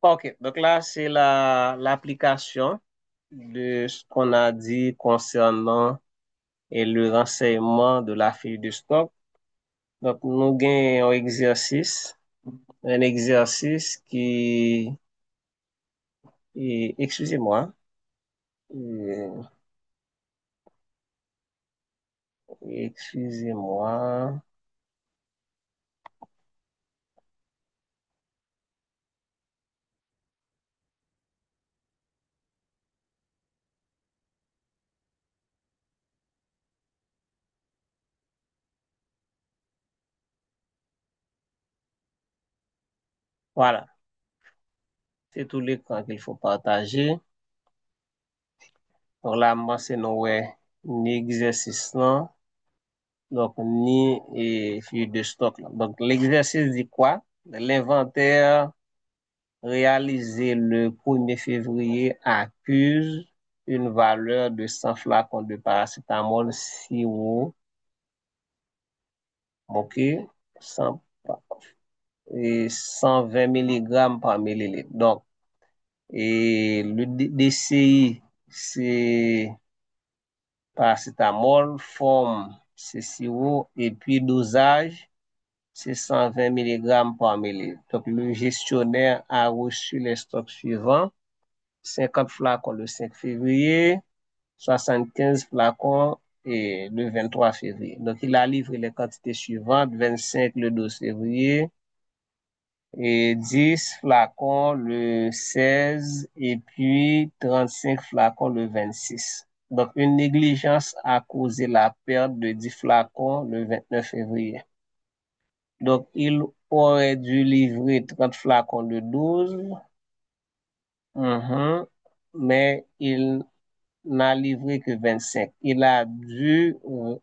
Ok, donc là, c'est l'application de ce qu'on a dit concernant le renseignement de la feuille de stock. Donc, nous gagnons un exercice excusez-moi, euh, excusez-moi, voilà, c'est tout l'écran qu'il faut partager. Donc là, moi, c'est nous, ouais, ni exercice, non, donc ni feuille de stock, là. Donc, l'exercice dit quoi? L'inventaire réalisé le 1er février accuse une valeur de 100 flacons de paracétamol sirop, ok, 100, et 120 mg par millilitre. Donc, le DCI, c'est paracétamol, forme, c'est sirop, et puis dosage, c'est 120 mg par millilitre. Donc, le gestionnaire a reçu les stocks suivants: 50 flacons le 5 février, 75 flacons et le 23 février. Donc, il a livré les quantités suivantes: 25 le 12 février, et 10 flacons le 16, et puis 35 flacons le 26. Donc, une négligence a causé la perte de 10 flacons le 29 février. Donc, il aurait dû livrer 30 flacons le 12, mais il n'a livré que 25. Il a dû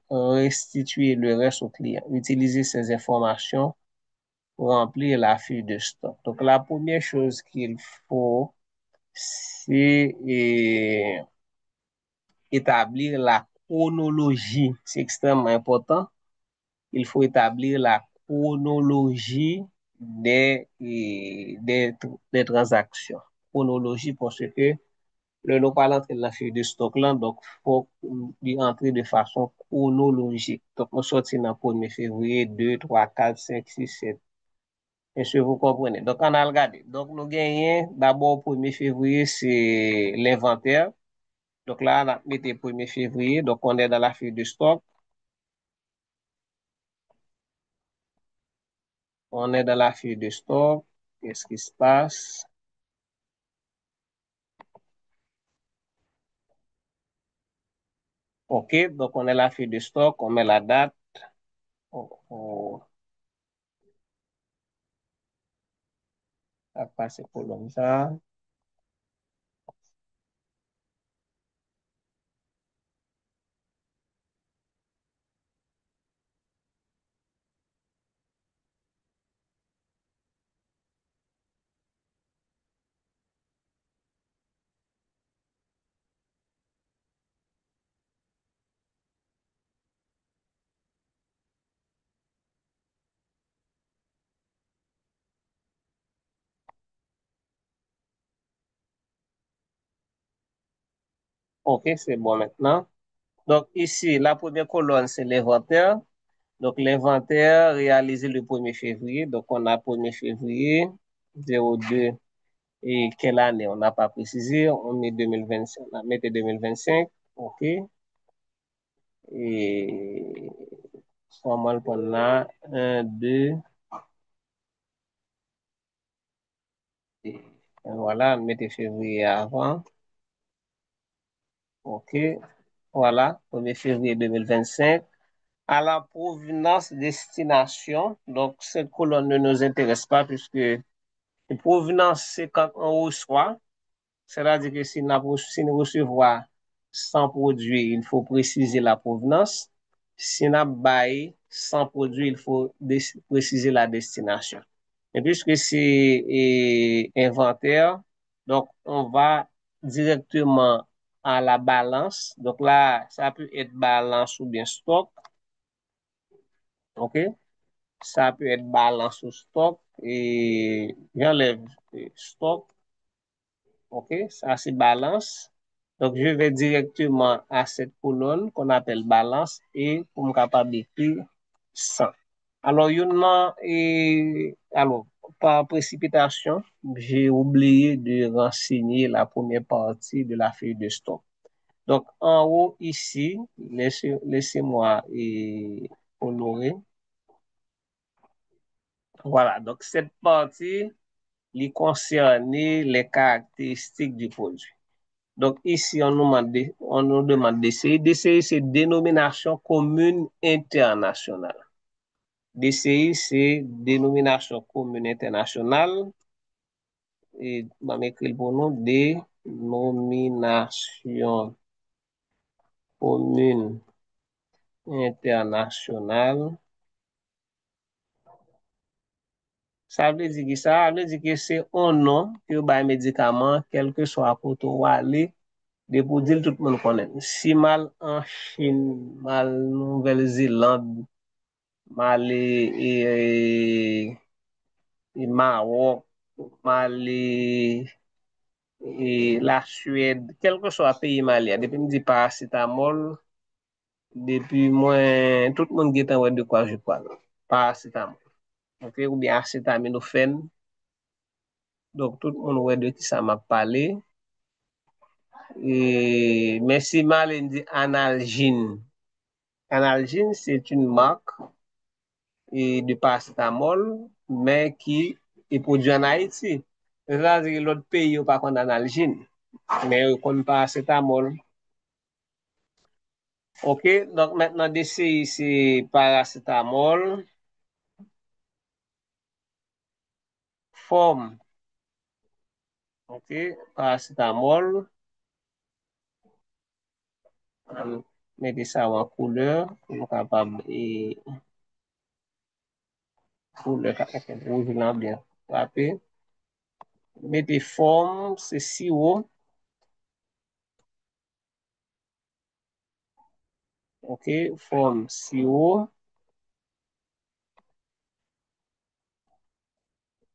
restituer le reste au client. Utiliser ces informations pour remplir la feuille de stock. Donc, la première chose qu'il faut, c'est établir la chronologie. C'est extrêmement important. Il faut établir la chronologie des transactions. Chronologie parce que le nou pa l'entre la feuille de stock là, donc faut y entrer de façon chronologique. Donc, on sortit dans le 1er février, 2, 3, 4, 5, 6, 7. Est-ce que vous comprenez? Donc, on a regardé. Donc, nous gagnons d'abord 1er février, c'est l'inventaire. Donc là, on a mis le 1er février. Donc, on est dans la feuille de stock. On est dans la feuille de stock. Qu'est-ce qui se passe? OK. Donc, on est la feuille de stock. On met la date. On va passer pour comme ça. OK, c'est bon maintenant. Donc, ici, la première colonne, c'est l'inventaire. Donc, l'inventaire réalisé le 1er février. Donc, on a 1er février, 02, et quelle année? On n'a pas précisé. On met 2025. On a mis 2025. OK. Et formal qu'on a 1, 2, et voilà, mettez février avant. OK. Voilà, 1er février 2025. À la provenance destination, donc cette colonne ne nous intéresse pas puisque la provenance, c'est quand on reçoit, c'est-à-dire que si nous recevons 100 produits, il faut préciser la provenance. Si nous bail 100 produits, il faut préciser la destination. Et puisque c'est inventaire, donc on va directement à la balance. Donc là, ça peut être balance ou bien stock. OK? Ça peut être balance ou stock. Et j'enlève stock. OK, ça c'est balance. Donc, je vais directement à cette colonne qu'on appelle balance et pour me capable d'écrire 100. Alors, alors, par précipitation, j'ai oublié de renseigner la première partie de la feuille de stock. Donc, en haut, ici, laissez-moi honorer. Voilà, donc cette partie, il concerne les caractéristiques du produit. Donc, ici, on nous demande DCI. DCI, c'est dénomination commune internationale. DCI, c'est dénomination commune internationale. Et on va écrire pour nous dénomination commune internationale. Ça veut dire que ça veut dire que c'est un nom que un médicament, quel que soit côté où aller, de pour dire tout le monde connaît. Si mal en Chine, mal Nouvelle-Zélande, mal Maroc, mal la Suède, quel que soit pays malien, depuis me dit paracétamol, depuis moi, tout le monde qui est en de quoi je parle. Paracétamol. Ok, ou bien acétaminophène. Donc, tout le monde ouais de qui ça m'a parlé. Et, mais si mal on dit analgine. Analgine, c'est une marque de paracétamol, mais qui est produit en Haïti. C'est-à-dire que l'autre pays n'a pas d'analgine, mais on ne paracétamol. OK, donc maintenant, DCI, c'est paracétamol, forme. OK, paracétamol, mettez ça en couleur, pour capable et couleur rouge blanc bien frappé. Mettez forme, c'est sirop. OK, forme sirop.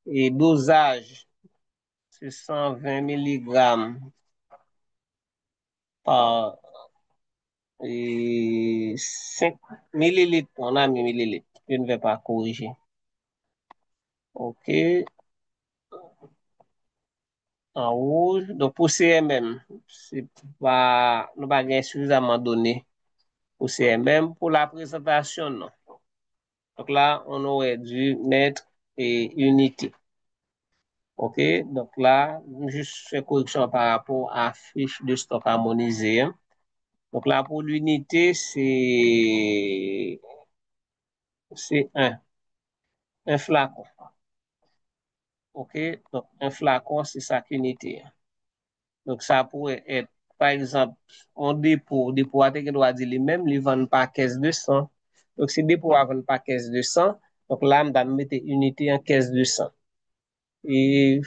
Et dosage, c'est 120 mg par 5 millilitres. On a mis millilitres. Je ne vais pas corriger. OK. En rouge. Donc, pour CMM, c'est pas, nous pas gagné suffisamment donné pour CMM. Pour la présentation, non. Donc là, on aurait dû mettre unité. OK. Donc là, juste faire correction par rapport à fiche de stock harmonisée. Hein. Donc là, pour l'unité, c'est un flacon. OK? Donc, un flacon, c'est sa unité. Donc, ça pourrait être, par exemple, on dépôt à te doit dire lui-même, lui vend pas caisse de 100. Donc, si dépôt à vendre pas caisse de 100, donc là, on va mettre unité en caisse de 100. Et,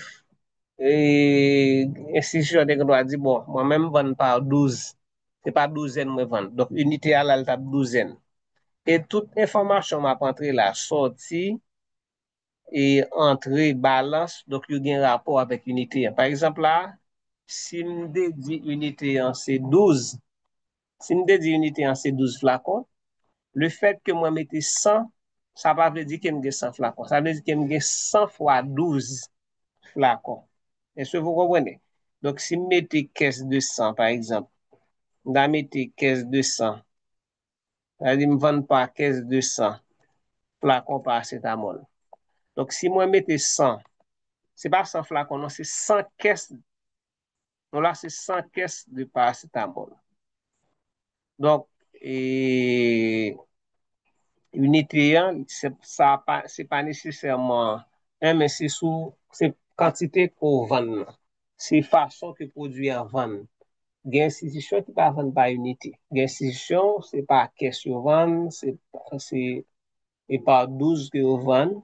et institution te doit dire, bon, moi-même, vend par 12. C'est pas douzaine, moi, vend. Donc, unité à l'alta douzaine. Et toute information m'a entré là, sorti, et entrée, balance, donc il y a un rapport avec unité. Par exemple, là, si me dit unité en c'est 12, si me dit unité en c'est 12 flacons, le fait que moi mette 100, ça ne veut pas dire qu'il me 100 flacons. Ça veut dire qu'il me 100 fois 12 flacons. Est-ce que vous comprenez? Donc, si me mettez caisse de 100, par exemple, je mettez caisse de 100, c'est-à-dire, je ne vends pas caisse de 100 flacons par acétamol. Donc, si moi mette 100, c'est pas 100 flacons, non, c'est 100 caisses. Donc là, c'est 100 caisses de paracétamol. Donc, unité, c'est pas nécessairement un, mais c'est quantité qu'on vend. C'est façon que produit en vend. Il y a une institution qui ne vend pas unité. Il y a une institution, c'est pas caisse qu'on vend, c'est par 12 que vous vendez.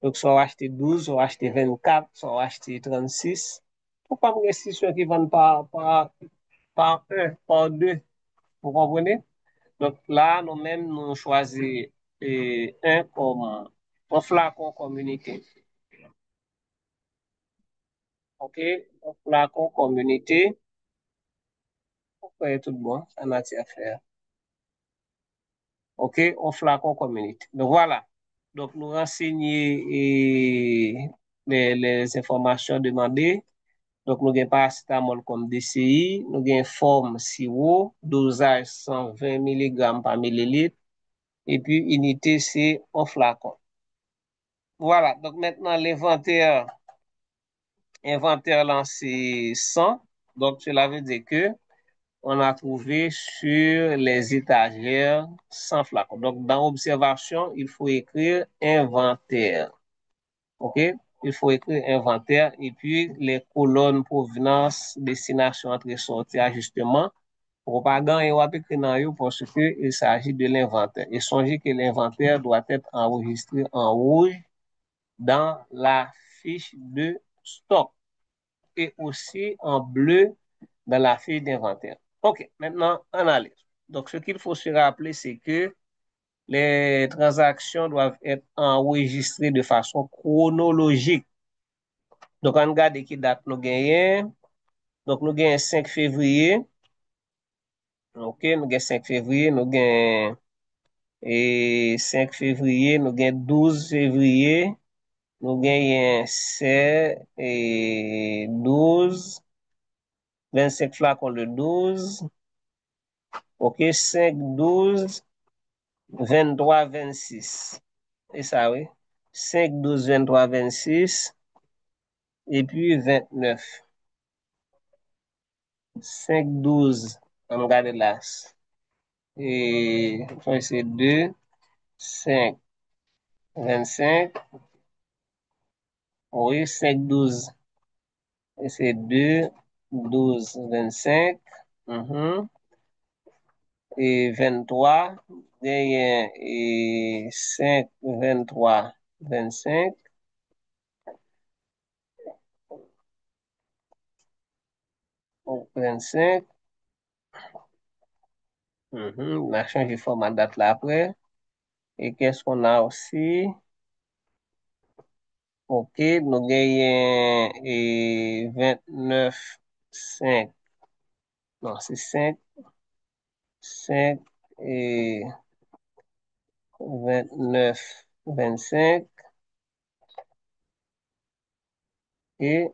Donc, soit acheter 12, soit acheter 24, soit acheter 36. Pourquoi une institution qui vend par 1, par 2? Vous comprenez? Donc là, nous-mêmes, nous choisissons un comme un flacon communauté. OK, un flacon communauté. Ouais, tout bon, ça n'a à faire. OK, un flacon communauté. Donc voilà. Donc nous renseigner les informations demandées. Donc nous avons paracétamol comme DCI, nous avons forme sirop, dosage 120 mg par millilitre, et puis unité c'est un flacon. Voilà, donc maintenant inventaire là c'est 100. Donc cela veut dire que on a trouvé sur les étagères 100 flacons. Donc dans observation, il faut écrire inventaire. OK? Il faut écrire inventaire et puis les colonnes provenance, destination, entrée, sortie, ajustement. Propagande et on écrit dans eux parce que il s'agit de l'inventaire. Et songez que l'inventaire doit être enregistré en rouge dans la fiche de stock et aussi en bleu dans la fiche d'inventaire. OK, maintenant, analyse. Donc, ce qu'il faut se rappeler, c'est que les transactions doivent être enregistrées de façon chronologique. Donc, on regarde qui date nous gagnons. Donc, nous gagnons 5 février. OK, nous gagnons 5 février. Nous gagnons 5 février. Nous gagnons 12 février. Nous gagnons 7 et 12. 25 flacons le 12. OK, 5, 12, 23, 26. Et ça, oui. 5, 12, 23, 26. Et puis 29. 5, 12. On regarde là. Et c'est 2, 5, 25. Oui, 5, 12. Et c'est 2, 12, 25. Mhm. Et 23. Et 5, 23, 25. 25. On a changé format date là après. Et qu'est-ce qu'on a aussi? OK, nous gagnons 29, 5. Non, c'est 5, 5 et 29, 25. Et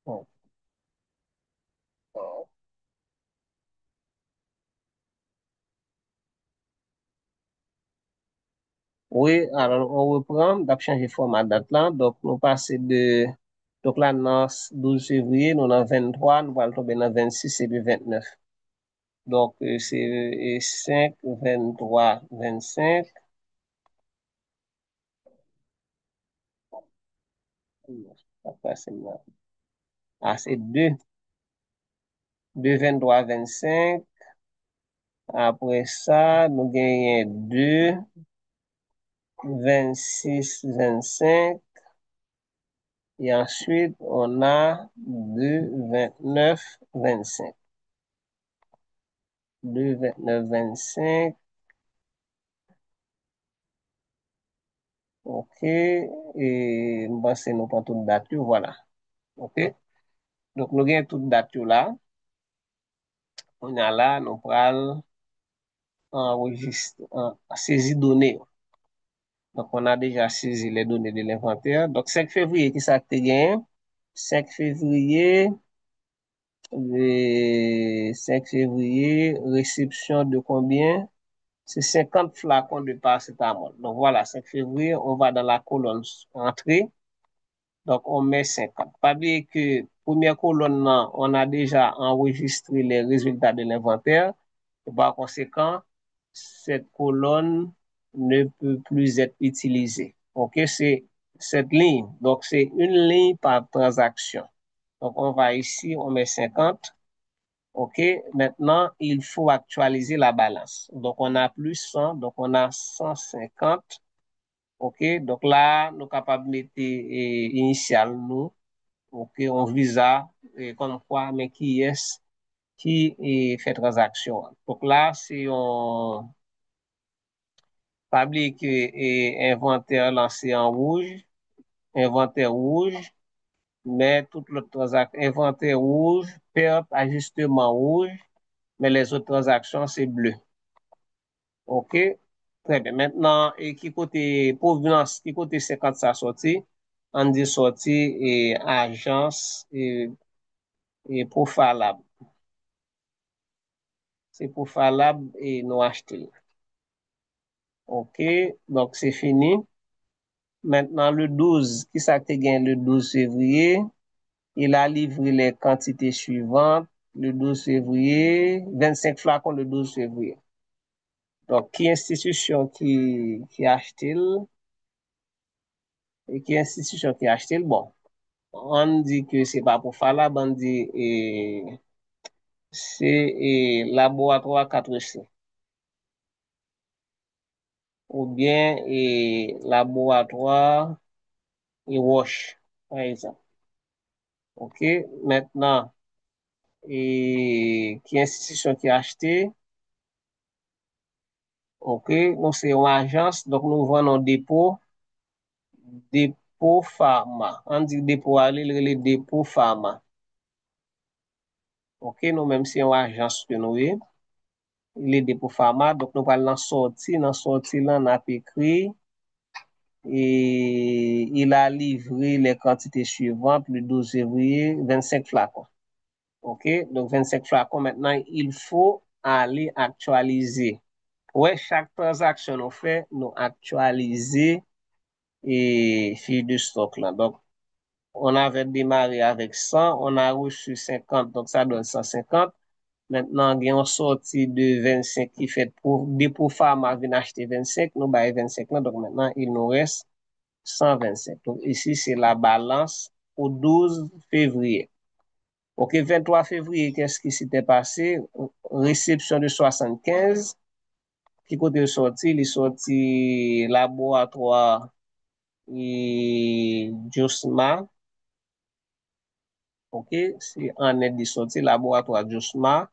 bon, oui, alors on reprend, d'ab changer format date là. Donc, nous passons de, donc là, dans 12 février, nous avons 23, nous allons tomber dans 26 et puis 29. Donc, c'est 5, 23, 25. Ah, c'est 2, 2, 23, 25. Après ça, nous gagnons 2, 26, 25. Et ensuite, on a 2, 29, 25. 2, 29, 25. OK. Et bah, c'est nous pas toute date, voilà. OK. Donc, nous gagnons toute date là. On a là, nous prenons enregistrer, saisir données. Donc, on a déjà saisi les données de l'inventaire. Donc, 5 février, qui ça te gagne? 5 février, 5 février, réception de combien? C'est 50 flacons de paracétamol. Donc, voilà, 5 février, on va dans la colonne entrée. Donc, on met 50. Pas oublier que première colonne, on a déjà enregistré les résultats de l'inventaire. Par conséquent, cette colonne ne peut plus être utilisée. OK, c'est cette ligne. Donc, c'est une ligne par transaction. Donc, on va ici, on met 50. OK, maintenant, il faut actualiser la balance. Donc, on a plus 100, donc on a 150. OK, donc là, nous sommes capables de mettre initial, nous. OK, on visa, comme quoi, mais qui est ki fè transaksyon. Donc la, se yon pabli ki inventaire lancé en rouge, inventaire rouge, mais tout le inventaire rouge, perte, ajustement rouge, mais les autres transactions, c'est bleu. OK? Très bien. Maintenant, et qui côté provenance, qui côté 50 ça sorti, on dit sorti et agence et Profalab. C'est Profalab et nous acheter. OK? Donc, c'est fini. Maintenant, le 12, qui ça te gagne le 12 février? Il a livré les quantités suivantes le 12 février, 25 flacons le 12 février. Donc, qui institution qui a acheté? Et qui institution qui a acheté? Bon, on dit que c'est pas pour Falab, on dit c'est laboratoire 4C. Ou bien laboratoire Roche, par exemple. OK? Maintenant, qui institution qui a acheté? OK? Donc, c'est une agence. Donc, nous vendons dépôt pharma. On dit dépôt aller, le dépôt pharma. OK? Nous, même si c'est une agence que nous est, il est dépôt pharma. Donc, nous allons sortir. Dans sortie, là, on a écrit et il a livré les quantités suivantes le 12 février, 25 flacons. OK? Donc, 25 flacons. Maintenant, il faut aller actualiser. Ouais, chaque transaction nous fait, nous actualiser et fiche de stock là. Donc, on avait démarré avec 100, on a reçu 50, donc ça donne 150. Maintenant, il y a une sortie de 25 qui fait pour dépôt pharma vient acheter 25, nous baillons 25 là, donc maintenant, il nous reste 125. Donc, ici, c'est la balance au 12 février. OK, 23 février, qu'est-ce qui s'était passé? Réception de 75. Qui côté sorti? Il est sorti laboratoire et Josma. OK, c'est en aide de sorti laboratoire Josma.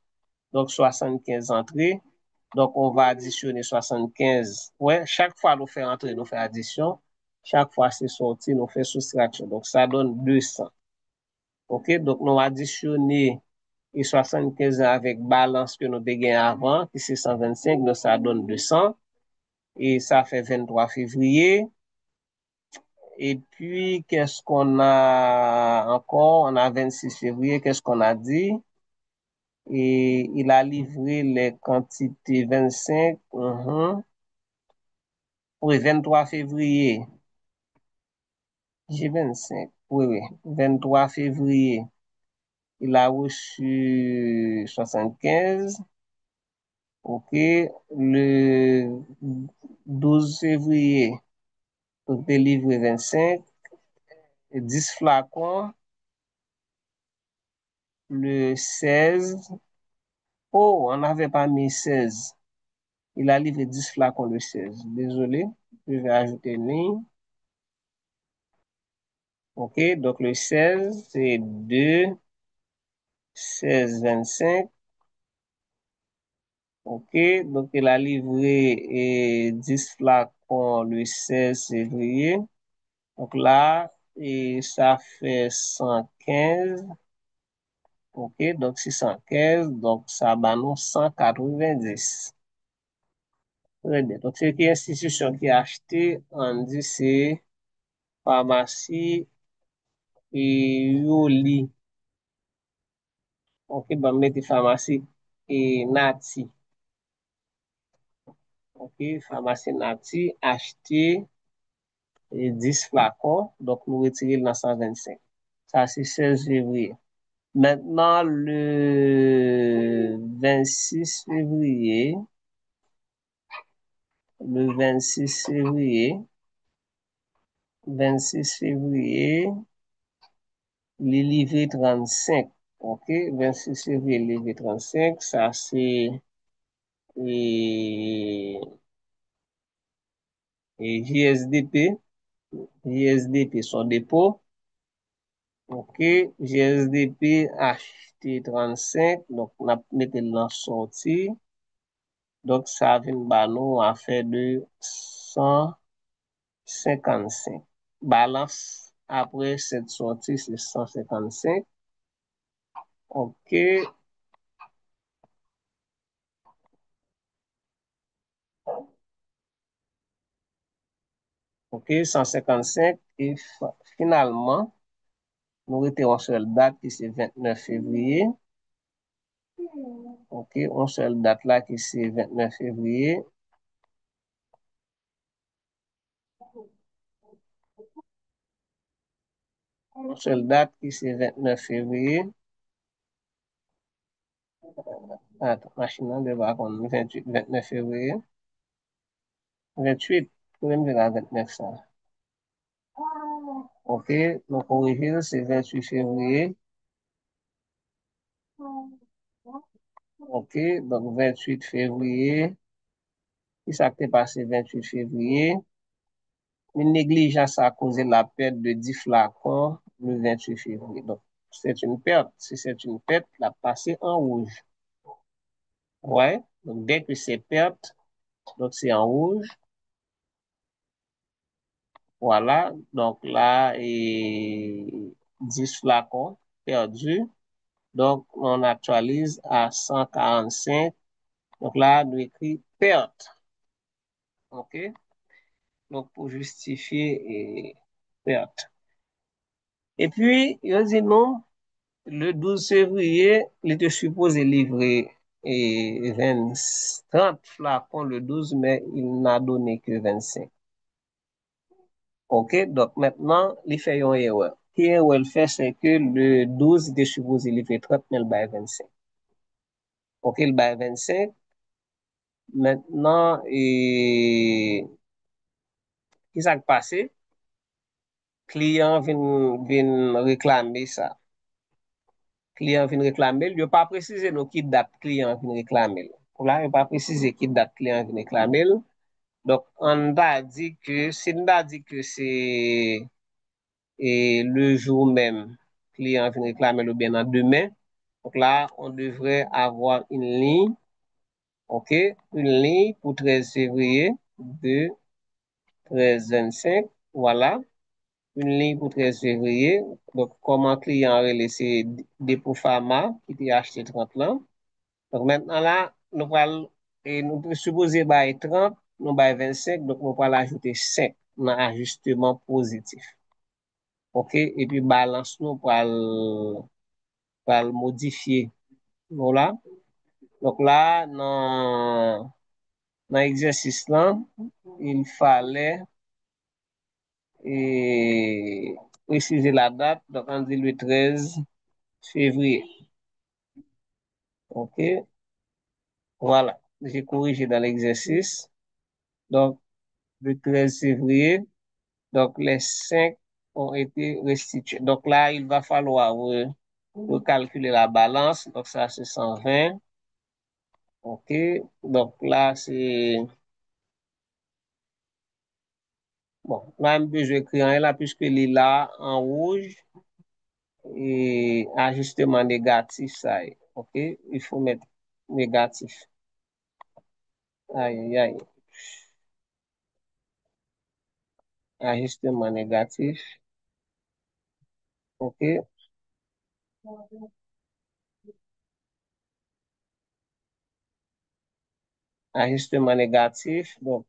Donc, 75 entrées. Donc, on va additionner 75. Ouais, chaque fois nous fait entrer, nous fait addition. Chaque fois c'est sorti, nous fait soustraction. Donc, ça donne 200. OK, donc nous additionner et 75 avec balance que nous avons avant, qui c'est 125, donc ça donne 200. Et ça fait 23 février. Et puis, qu'est-ce qu'on a encore? On a 26 février, qu'est-ce qu'on a dit? Et il a livré les quantités 25. Oui, 23 février. J'ai 25. Oui, oui. 23 février. Il a reçu 75. OK. Le 12 février, il a livré 25. 10 flacons. Le 16. Oh, on n'avait pas mis 16. Il a livré 10 flacons le 16. Désolé. Je vais ajouter une ligne. OK. Donc, le 16, c'est 2, 16, 25. OK. Donc, il a livré 10 flacons le 16 février. Donc, là, et ça fait 115. OK. Donc, 615. Donc, ça va nous 190. Très bien. Donc, c'est qui institution qui a acheté, on dit c'est pharmacie et Yoli. Ok, ben, mettez pharmacie et Nati. Ok, pharmacie Nati, acheté 10 flacons. Donc, nous retirons dans 125. Ça, c'est 16 février. Maintenant, le 26 février, le 26 février, 26 février, les livrets 35. OK, 26 février, livré 35. Ça, c'est et, et JSDP. JSDP, son dépôt. Ok, GSDP HT35, donc on a mettre dans sortie. Donc ça vient ba nous à faire de 155. Balance après cette sortie, c'est 155. Ok, ok, 155. Et finalement, nous étions en seule date qui c'est 29 février. Ok, on seule date là qui c'est 29 février. On seule date qui c'est 29 février. Attends, machine de va 28, 29 février. 28, pour même de la 29 ça. Ok, donc origine c'est 28 février. Ok, donc 28 février. Qui s'est passé 28 février? Une négligence a causé la perte de 10 flacons le 28 février. Donc, c'est une perte. Si c'est une perte, la passer en rouge. Ouais. Donc, dès que c'est perte, donc c'est en rouge. Voilà. Donc là, et 10 flacons perdus. Donc, on actualise à 145. Donc là, on écrit perte. OK? Donc, pour justifier perte. Et puis, il dit non, le 12 février, il était supposé livrer 30 flacons le 12, mais il n'a donné que 25. OK? Donc maintenant, il fait une erreur. Qui erreur il fait, c'est que le 12 il était supposé livrer 30, mais il bat 25. OK, il bat 25. Maintenant, qui s'est passé? Client vient réclamer ça. Client vient réclamer, il n'a pas précisé nous qui date client vient réclamer. Là, il n'a pas précisé qui date client vient réclamer. Donc, on a dit que, si on a dit que c'est le jour même, client vient réclamer le bien demain. Donc là, on devrait avoir une ligne, ok, une ligne pour 13 février de 13-25, voilà, une ligne pour 13 février. Donc, comment client a laissé dépôt pharma qui était acheté 30 là. Donc, maintenant là, nous supposons bailler 30, nous bailler 25, donc nous allons ajouter 5 dans ajustement positif. OK? Et puis, balance nous pour le modifier. Voilà. Donc là, dans l'exercice là, il fallait préciser la date. Donc, on dit le 13 février. OK? Voilà. J'ai corrigé dans l'exercice. Donc, le 13 février. Donc, les 5 ont été restitués. Donc là, il va falloir recalculer la balance. Donc, ça, c'est 120. OK. Donc là, c'est... Bon, là, je vais écrire là, puisque il est là en rouge. Et ajustement négatif, ça est. OK. Il faut mettre négatif. Aïe, aïe, aïe. Ajustement négatif. OK. Ajustement négatif. Donc,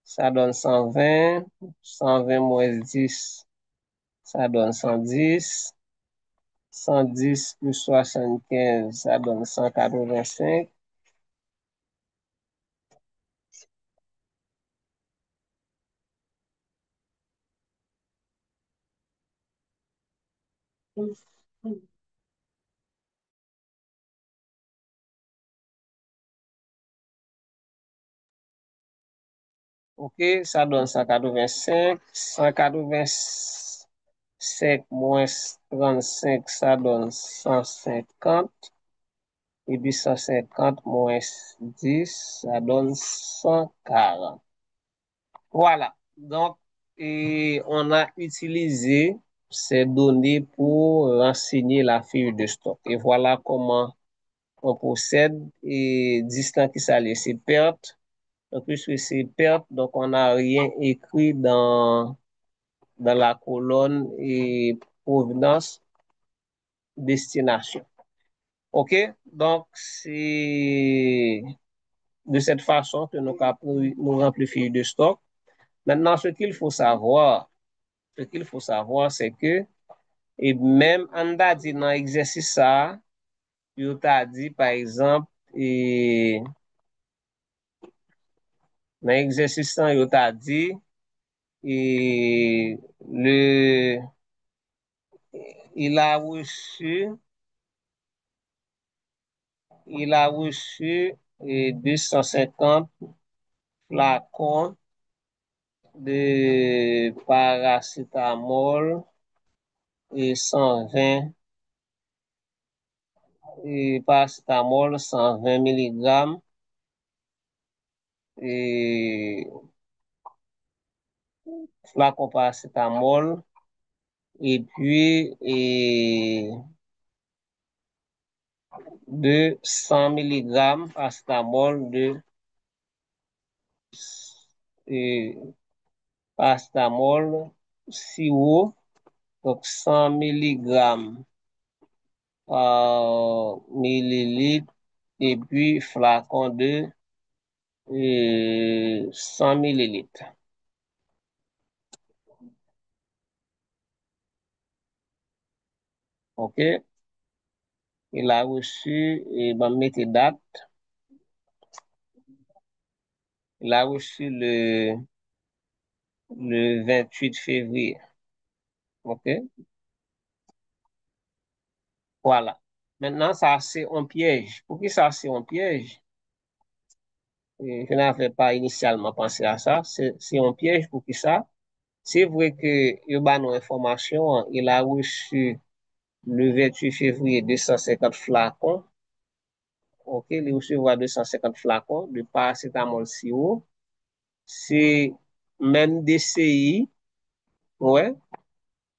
ça donne 120. 120 moins 10. Ça donne 110. 110 plus 75, ça donne 185. OK, ça donne 185. 185 moins 35, ça donne 150. Et puis 150 moins 10, ça donne 140. Voilà. Donc, et on a utilisé ces données pour renseigner la fiche de stock. Et voilà comment on procède. Et distant qui ça c'est perte. Donc, puisque c'est perte, donc on n'a rien écrit dans la colonne et provenance, destination. OK? Donc, c'est de cette façon que nous remplissons de stock. Maintenant, ce qu'il faut savoir, c'est que, et même en dit dans l'exercice ça, il t'a dit, par exemple, et dans l'exercice ça, il t'a dit, et il a reçu, il a reçu 250 flacons de paracétamol et 120 et paracétamol 120 mg et flacon paracétamol et puis de 100 mg paracétamol et paracétamol sirop, donc 100 mg par millilitre et puis flacon de 100 millilitres. OK? Il a reçu, et ben, mettez date, il a reçu le 28 février. OK? Voilà. Maintenant, ça, c'est un piège. Pour qui ça, c'est un piège? Et je n'avais pas initialement pensé à ça. C'est un piège pour qui ça? C'est vrai que, il y a une information, il a reçu le 28 février 250 flacons. OK? Il recevra 250 flacons de paracétamol sirop. C'est même DCI, ouais,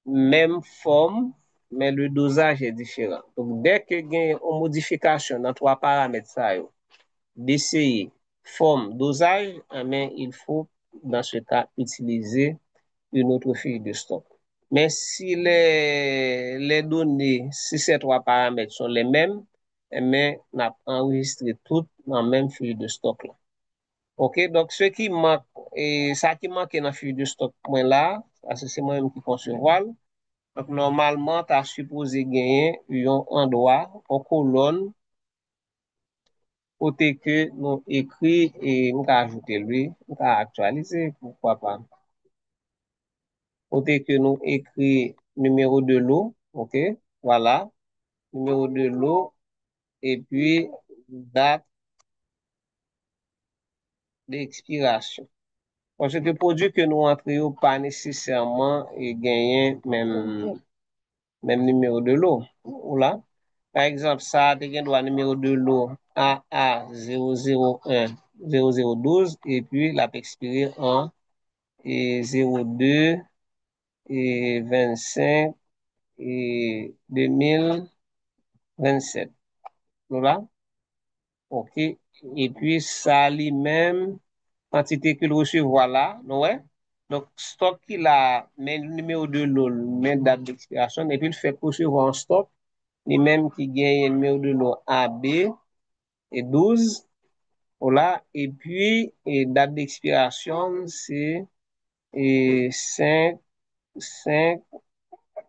même forme, mais le dosage est différent. Donc, dès que il y a une modification dans trois paramètres, ça, DCI, forme, dosage, mais il faut, dans ce cas, utiliser une autre fiche de stock. Mais si les données, si ces trois paramètres sont les mêmes, mais on a enregistré toutes dans la même fiche de stock là. OK, donc ce qui manque, et ça qui manque dans la fiche de stock point là, c'est moi-même qui concevoir. Donc normalement, tu as supposé gagner un endroit, en colonne, côté que nous écrit et nous ajouter lui, nous actualiser, pourquoi pas. Côté que nous écrit numéro de l'eau, OK, voilà, numéro de l'eau, et puis date d'expiration. Parce que produit que nous entrions pas nécessairement et gagner même numéro de l'eau. Là. Par exemple, ça a doit numéro de l'eau AA001 0012 et puis la expiré en 02 et 25 et 2027. Voilà. OK. Et puis ça lui-même quantité qu'il reçoit voilà, ouais. Donc stock qu'il a mais le numéro de l'eau, mais date d'expiration et puis il fait recevoir en stock les mêmes qui gagnent le numéro de l'eau AB et 12. Voilà. Et puis, et date d'expiration, c'est 5, 5,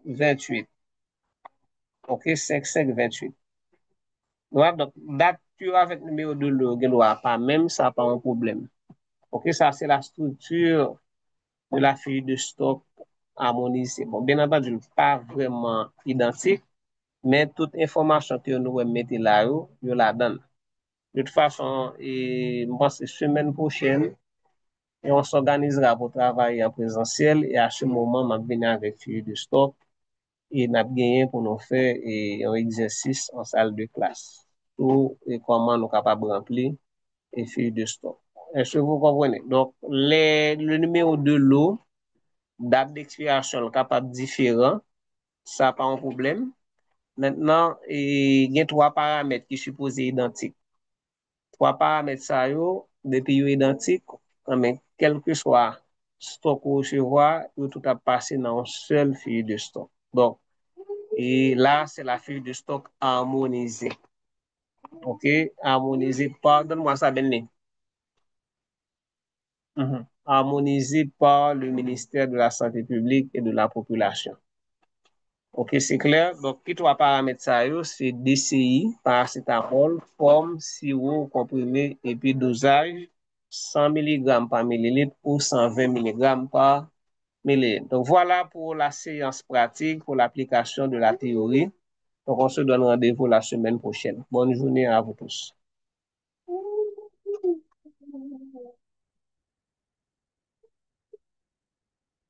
28. OK, 5, 5, 28. Voilà, donc, date tu avec numéro de l'eau, pas même, ça pas un problème. OK, ça, c'est la structure de la feuille de stock harmonisée. Bon, bien entendu, pas vraiment identique, mais toute information que nous mettons là, je la donne. De toute façon, et, je pense que semaine prochaine, et on s'organisera pour travailler en présentiel et à ce moment, on va venir avec feuille de stock et on a gagné pour nous faire un exercice en salle de classe. Tout et comment nous sommes capables de remplir et feuille de stock. Est-ce que vous comprenez? Donc, le numéro de l'eau, date d'expiration, capable différent, Ça pas un problème. Maintenant, il y a trois paramètres qui sont supposés identiques. Trois paramètres ça yo, depuis yo identiques, mais quel que soit stock ou recevoir, yo tout a passé dans une seule fiche de stock. Donc, et là, c'est la fiche de stock harmonisée. OK? Harmonisée par, donne-moi ça, Benny. Harmonisée par le ministère de la Santé publique et de la Population. Ok, c'est clair. Donc, qui trois paramètres ça yo, c'est DCI, paracétamol, forme, sirop comprimé et puis dosage 100 mg par millilitre ou 120 mg par millilitre. Donc, voilà pour la séance pratique, pour l'application de la théorie. Donc, on se donne rendez-vous la semaine prochaine. Bonne journée à vous tous.